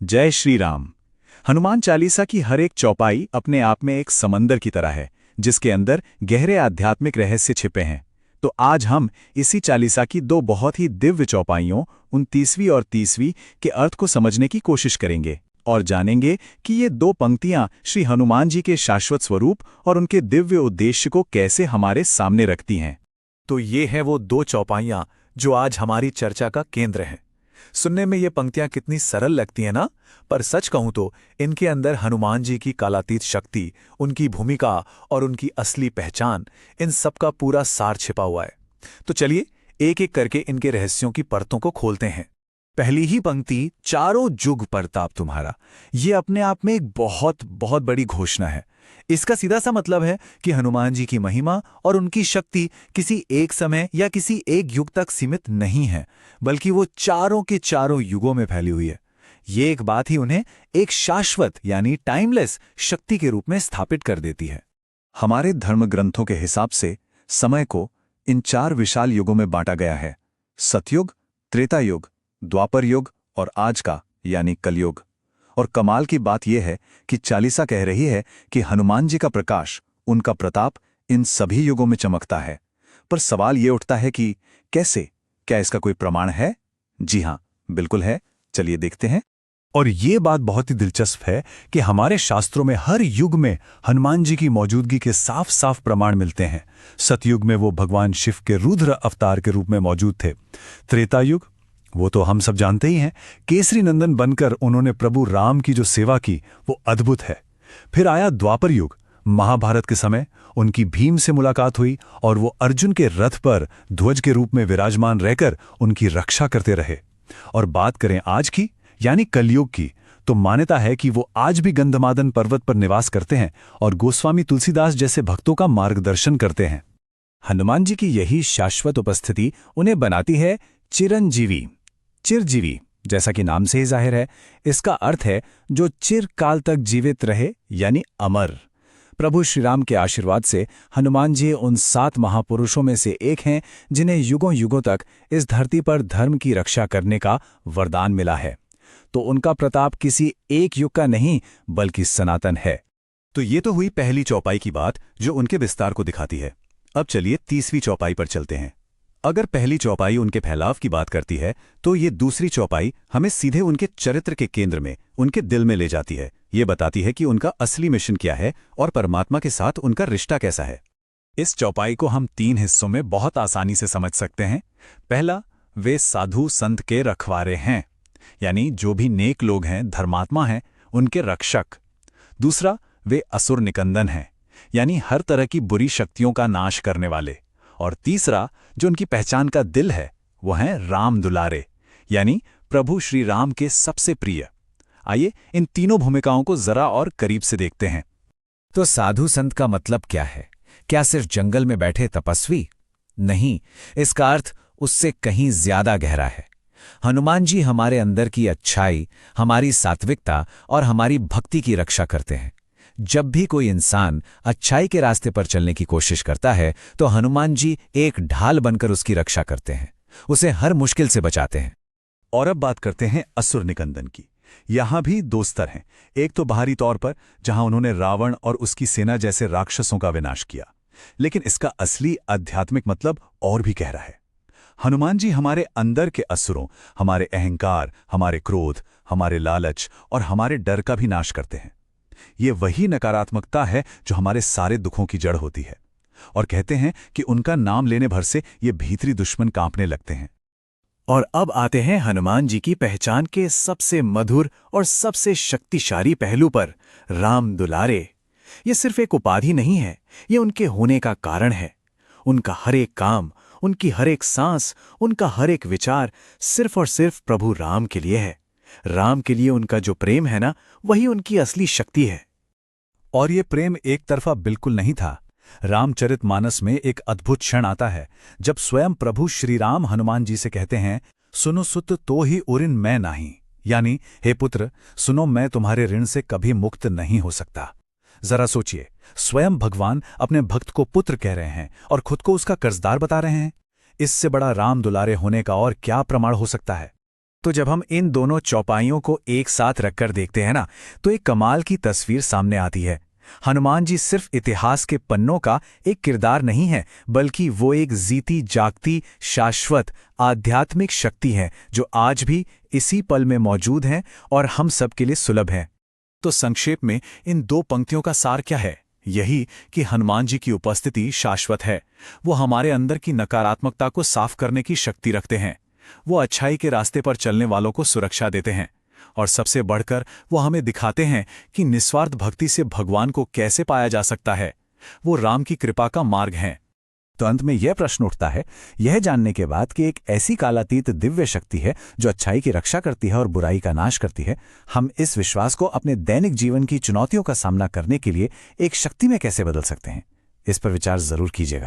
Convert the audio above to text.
जय श्री राम। हनुमान चालीसा की हर एक चौपाई अपने आप में एक समंदर की तरह है, जिसके अंदर गहरे आध्यात्मिक रहस्य छिपे हैं। तो आज हम इसी चालीसा की दो बहुत ही दिव्य चौपाइयों 29वीं और 30वीं के अर्थ को समझने की कोशिश करेंगे और जानेंगे कि ये दो पंक्तियां श्री हनुमान जी के शाश्वत स्वरूप और उनके दिव्य उद्देश्य को कैसे हमारे सामने रखती हैं। तो ये हैं वो दो चौपाइयां जो आज हमारी चर्चा का केंद्र हैं। सुनने में ये पंक्तियां कितनी सरल लगती हैं ना, पर सच कहूं तो इनके अंदर हनुमान जी की कालातीत शक्ति, उनकी भूमिका और उनकी असली पहचान, इन सब का पूरा सार छिपा हुआ है। तो चलिए एक एक करके इनके रहस्यों की परतों को खोलते हैं। पहली ही पंक्ति, चारों जुग प्रताप तुम्हारा, ये अपने आप में एक बहुत बहुत बड़ी घोषणा है। इसका सीधा सा मतलब है कि हनुमान जी की महिमा और उनकी शक्ति किसी एक समय या किसी एक युग तक सीमित नहीं है, बल्कि वो चारों के चारों युगों में फैली हुई है। ये एक बात ही उन्हें एक शाश्वत यानी टाइमलेस शक्ति के रूप में स्थापित कर देती है। हमारे धर्म ग्रंथों के हिसाब से समय को इन चार विशाल युगों में बांटा गया है: सतयुग, त्रेता युग, द्वापर युग और आज का यानी कलयुग। और कमाल की बात यह है कि चालीसा कह रही है कि हनुमान जी का प्रकाश, उनका प्रताप इन सभी युगों में चमकता है। पर सवाल ये उठता है कि कैसे? क्या इसका कोई प्रमाण है? जी हां, बिल्कुल है। चलिए देखते हैं। और ये बात बहुत ही दिलचस्प है कि हमारे शास्त्रों में हर युग में हनुमान जी की मौजूदगी के साफ साफ प्रमाण मिलते हैं। सतयुग में वो भगवान शिव के रुद्र अवतार के रूप में मौजूद थे। त्रेता युग, वो तो हम सब जानते ही हैं, केसरी नंदन बनकर उन्होंने प्रभु राम की जो सेवा की वो अद्भुत है। फिर आया द्वापर युग। महाभारत के समय उनकी भीम से मुलाकात हुई और वो अर्जुन के रथ पर ध्वज के रूप में विराजमान रहकर उनकी रक्षा करते रहे। और बात करें आज की यानी कलयुग की, तो मान्यता है कि वो आज भी गंधमादन पर्वत पर निवास करते हैं और गोस्वामी तुलसीदास जैसे भक्तों का मार्गदर्शन करते हैं। हनुमान जी की यही शाश्वत उपस्थिति उन्हें बनाती है चिरंजीवी, चिरजीवी, जैसा कि नाम से ही जाहिर है। इसका अर्थ है जो चिरकाल तक जीवित रहे यानी अमर। प्रभु श्री राम के आशीर्वाद से हनुमान जी उन 7 महापुरुषों में से एक हैं जिन्हें युगों युगों तक इस धरती पर धर्म की रक्षा करने का वरदान मिला है। तो उनका प्रताप किसी एक युग का नहीं बल्कि सनातन है। तो ये तो हुई पहली चौपाई की बात जो उनके विस्तार को दिखाती है। अब चलिए 30वीं चौपाई पर चलते हैं। अगर पहली चौपाई उनके फैलाव की बात करती है, तो ये दूसरी चौपाई हमें सीधे उनके चरित्र के केंद्र में, उनके दिल में ले जाती है। ये बताती है कि उनका असली मिशन क्या है और परमात्मा के साथ उनका रिश्ता कैसा है। इस चौपाई को हम 3 हिस्सों में बहुत आसानी से समझ सकते हैं। पहला, वे साधु संत के रखवारे हैं, यानी जो भी नेक लोग हैं, धर्मात्मा हैं, उनके रक्षक। दूसरा, वे असुर निकंदन हैं, यानी हर तरह की बुरी शक्तियों का नाश करने वाले। और तीसरा, जो उनकी पहचान का दिल है, वो हैं राम दुलारे, यानी प्रभु श्री राम के सबसे प्रिय। आइए इन तीनों भूमिकाओं को जरा और करीब से देखते हैं। तो साधु संत का मतलब क्या है? क्या सिर्फ जंगल में बैठे तपस्वी? नहीं, इसका अर्थ उससे कहीं ज्यादा गहरा है। हनुमान जी हमारे अंदर की अच्छाई, हमारी सात्विकता और हमारी भक्ति की रक्षा करते हैं। जब भी कोई इंसान अच्छाई के रास्ते पर चलने की कोशिश करता है, तो हनुमान जी एक ढाल बनकर उसकी रक्षा करते हैं, उसे हर मुश्किल से बचाते हैं। और अब बात करते हैं असुर निकंदन की। यहां भी 2 स्तर हैं। एक तो बाहरी तौर पर, जहां उन्होंने रावण और उसकी सेना जैसे राक्षसों का विनाश किया, लेकिन इसका असली आध्यात्मिक मतलब और भी गहरा है। हनुमान जी हमारे अंदर के असुरों, हमारे अहंकार, हमारे क्रोध, हमारे लालच और हमारे डर का भी नाश करते हैं। ये वही नकारात्मकता है जो हमारे सारे दुखों की जड़ होती है। और कहते हैं कि उनका नाम लेने भर से ये भीतरी दुश्मन कांपने लगते हैं। और अब आते हैं हनुमान जी की पहचान के सबसे मधुर और सबसे शक्तिशाली पहलू पर, राम दुलारे। ये सिर्फ एक उपाधि नहीं है, ये उनके होने का कारण है। उनका हर एक काम, उनकी हर एक सांस, उनका हर एक विचार सिर्फ और सिर्फ प्रभु राम के लिए है। राम के लिए उनका जो प्रेम है ना, वही उनकी असली शक्ति है। और ये प्रेम एक तरफा बिल्कुल नहीं था। रामचरितमानस में एक अद्भुत क्षण आता है जब स्वयं प्रभु श्री राम हनुमान जी से कहते हैं, सुनो सुत तो ही उरिन मैं नाही, यानी हे पुत्र सुनो, मैं तुम्हारे ऋण से कभी मुक्त नहीं हो सकता। जरा सोचिए, स्वयं भगवान अपने भक्त को पुत्र कह रहे हैं और खुद को उसका कर्जदार बता रहे हैं। इससे बड़ा राम दुलारे होने का और क्या प्रमाण हो सकता है? तो जब हम इन दोनों चौपाइयों को एक साथ रखकर देखते हैं ना, तो एक कमाल की तस्वीर सामने आती है। हनुमान जी सिर्फ इतिहास के पन्नों का एक किरदार नहीं है, बल्कि वो एक जीती जागती शाश्वत आध्यात्मिक शक्ति है जो आज भी इसी पल में मौजूद है और हम सबके लिए सुलभ है। तो संक्षेप में इन दो पंक्तियों का सार क्या है? यही कि हनुमान जी की उपस्थिति शाश्वत है। वो हमारे अंदर की नकारात्मकता को साफ करने की शक्ति रखते हैं। वो अच्छाई के रास्ते पर चलने वालों को सुरक्षा देते हैं और सबसे बढ़कर वो हमें दिखाते हैं कि निस्वार्थ भक्ति से भगवान को कैसे पाया जा सकता है। वो राम की कृपा का मार्ग हैं। तो अंत में यह प्रश्न उठता है, यह जानने के बाद कि एक ऐसी कालातीत दिव्य शक्ति है जो अच्छाई की रक्षा करती है और बुराई का नाश करती है, हम इस विश्वास को अपने दैनिक जीवन की चुनौतियों का सामना करने के लिए एक शक्ति में कैसे बदल सकते हैं? इस पर विचार जरूर कीजिएगा।